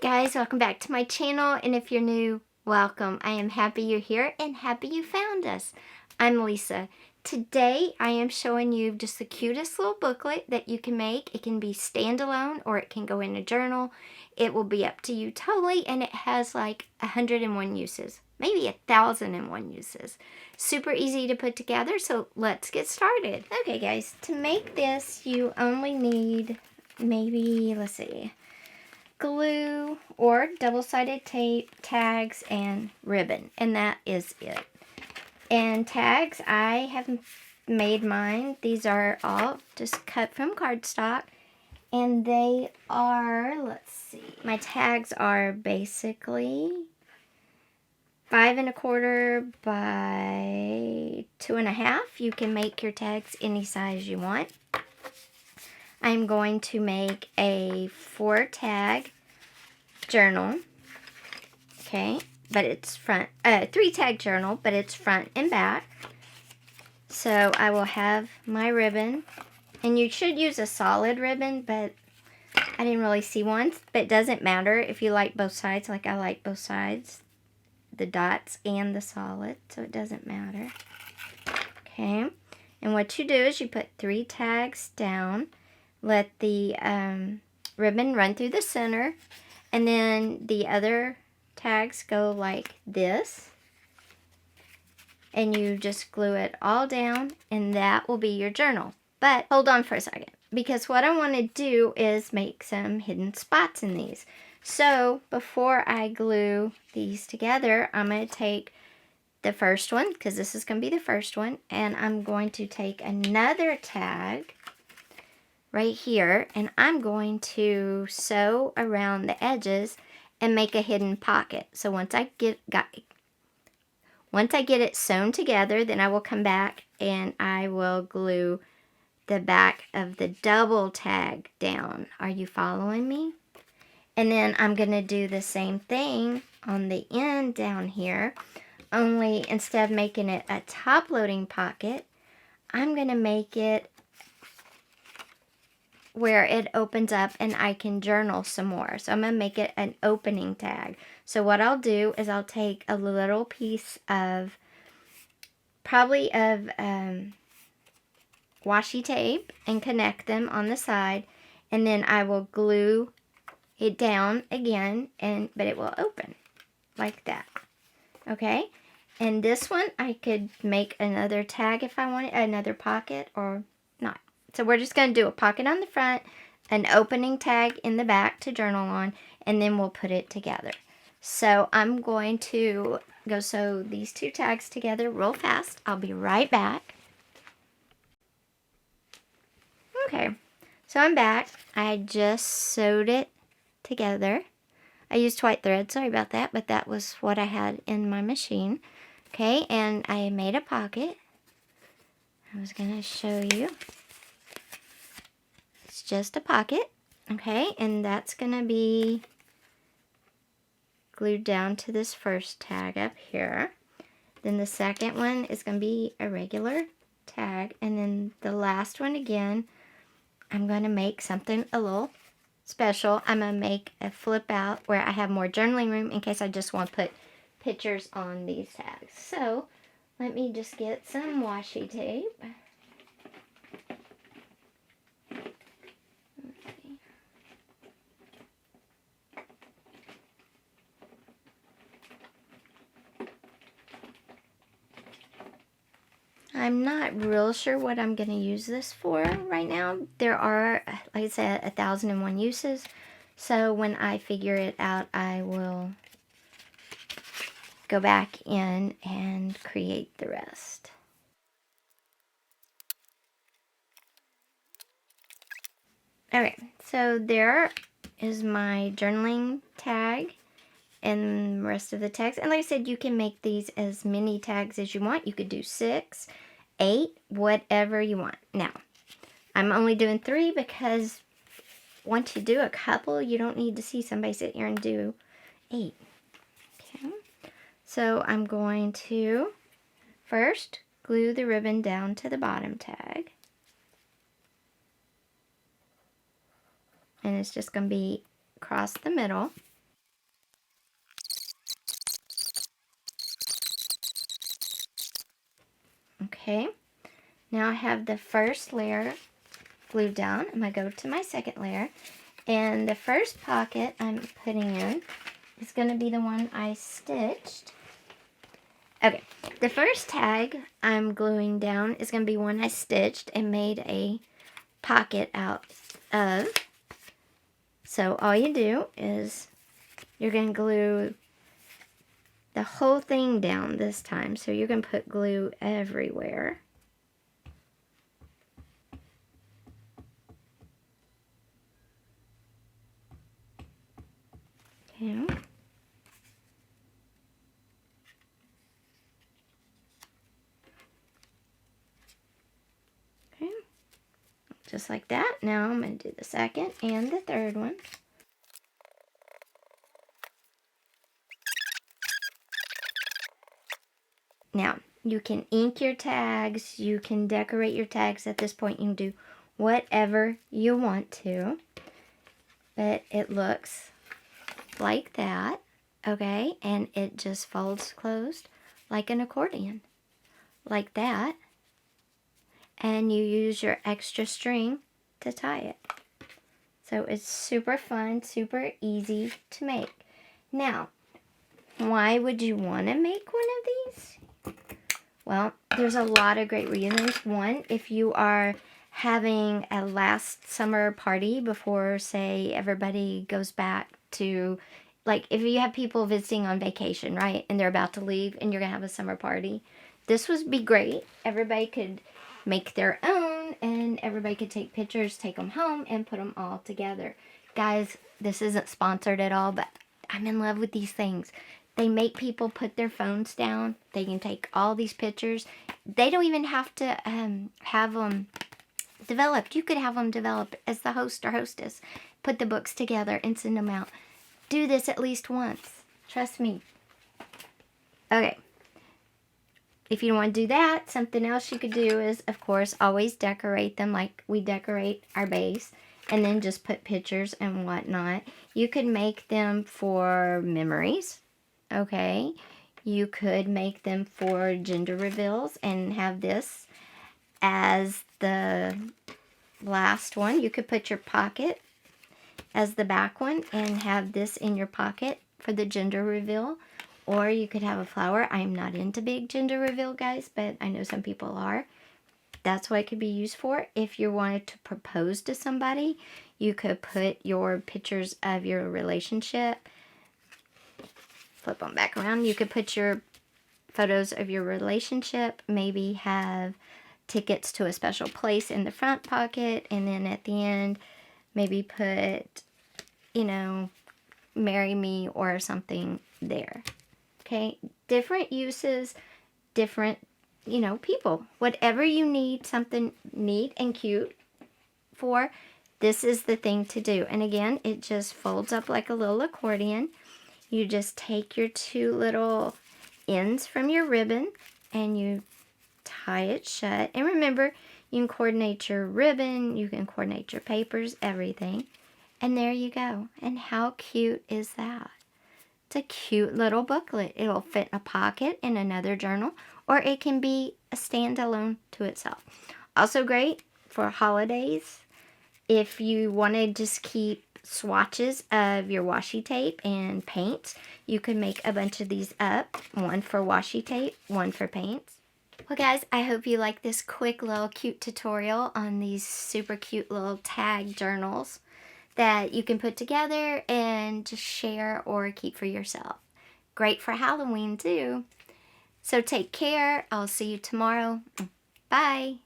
Guys, welcome back to my channel, and if you're new, welcome. I am happy you're here and happy you found us. I'm Lisa. Today I am showing you just the cutest little booklet that you can make. It can be standalone or it can go in a journal. It will be up to you totally, and it has like 101 uses, maybe 1,001 uses. Super easy to put together, so let's get started. Okay guys, to make this you only need maybe, let's see, glue or double-sided tape, tags, and ribbon, and that is it. And tags, I have made mine. These are all just cut from cardstock, and they are, let's see, my tags are basically 5 1/4 by 2 1/2. You can make your tags any size you want. I'm going to make a 4-tag journal, okay, but it's 3-tag journal, but it's front and back. So I will have my ribbon, and you should use a solid ribbon, but I didn't really see one, but it doesn't matter if you like both sides, like I like both sides, the dots and the solid, so it doesn't matter. Okay, and what you do is you put 3 tags down. Let the ribbon run through the center, and then the other tags go like this, and you just glue it all down, and that will be your journal. But hold on for a second, because what I want to do is make some hidden spots in these. So before I glue these together, I'm going to take the first one, because this is going to be the first one, and I'm going to take another tag right here, and I'm going to sew around the edges and make a hidden pocket. So once I get it sewn together, then I will come back and I will glue the back of the double tag down. Are you following me? And then I'm going to do the same thing on the end down here, only instead of making it a top loading pocket, I'm going to make it where it opens up and I can journal some more. So I'm going to make it an opening tag. So what I'll do is I'll take a little piece of, probably of washi tape, and connect them on the side, and then I will glue it down again, but it will open like that. Okay, and this one I could make another tag if I wanted, another pocket, or not. So we're just going to do a pocket on the front, an opening tag in the back to journal on, and then we'll put it together. So I'm going to go sew these 2 tags together real fast. I'll be right back. Okay, so I'm back. I just sewed it together. I used white thread, sorry about that, but that was what I had in my machine. Okay, and I made a pocket. I was going to show you. It's just a pocket, okay, and that's going to be glued down to this first tag up here. Then the second one is going to be a regular tag, and then the last one again, I'm going to make something a little special. I'm going to make a flip out where I have more journaling room in case I just want to put pictures on these tags. So let me just get some washi tape. I'm not real sure what I'm going to use this for right now. There are, like I said, 1,001 uses. So when I figure it out, I will go back in and create the rest. Alright, so there is my journaling tag and the rest of the tags. And like I said, you can make these as many tags as you want. You could do 6, 8, whatever you want. Now, I'm only doing 3 because once you do a couple, you don't need to see somebody sit here and do 8. Okay, so I'm going to first glue the ribbon down to the bottom tag. And it's just going to be across the middle. Okay, now I have the first layer glued down. I'm going to go to my second layer. And the first pocket I'm putting in is going to be the one I stitched. Okay, the first tag I'm gluing down is going to be one I stitched and made a pocket out of. So all you do is you're going to glue the whole thing down this time. So you're going to put glue everywhere. Okay. Okay. Just like that. Now I'm going to do the second and the third one. Now, you can ink your tags, you can decorate your tags at this point, you can do whatever you want to, but it looks like that, okay, and it just folds closed like an accordion, like that, and you use your extra string to tie it. So it's super fun, super easy to make. Now, why would you want to make one of these? Well, there's a lot of great reasons. One, if you are having a last summer party before, say, everybody goes back to, like, if you have people visiting on vacation, right, and they're about to leave and you're going to have a summer party, this would be great. Everybody could make their own and everybody could take pictures, take them home, and put them all together. Guys, this isn't sponsored at all, but I'm in love with these things. They make people put their phones down. They can take all these pictures. They don't even have to have them developed. You could have them developed as the host or hostess. Put the books together and send them out. Do this at least once. Trust me. Okay. If you don't want to do that, something else you could do is, of course, always decorate them like we decorate our base. And then just put pictures and whatnot. You could make them for memories. Okay, you could make them for gender reveals and have this as the last one. You could put your pocket as the back one and have this in your pocket for the gender reveal. Or you could have a flower. I'm not into big gender reveal, guys, but I know some people are. That's what it could be used for. If you wanted to propose to somebody, you could put your pictures of your relationship. Flip them back around. You could put your photos of your relationship, maybe have tickets to a special place in the front pocket, and then at the end, maybe put, you know, marry me or something there. Okay, different uses, different, you know, people. Whatever you need something neat and cute for, this is the thing to do. And again, it just folds up like a little accordion. You just take your two little ends from your ribbon and you tie it shut. And remember, you can coordinate your ribbon, you can coordinate your papers, everything. And there you go. And how cute is that? It's a cute little booklet. It'll fit in a pocket in another journal, or it can be a standalone to itself. Also great for holidays. If you want to just keep swatches of your washi tape and paints, you can make a bunch of these up. One for washi tape, one for paints. Well guys, I hope you like this quick little cute tutorial on these super cute little tag journals that you can put together and just share or keep for yourself. Great for Halloween too. So take care. I'll see you tomorrow. Bye.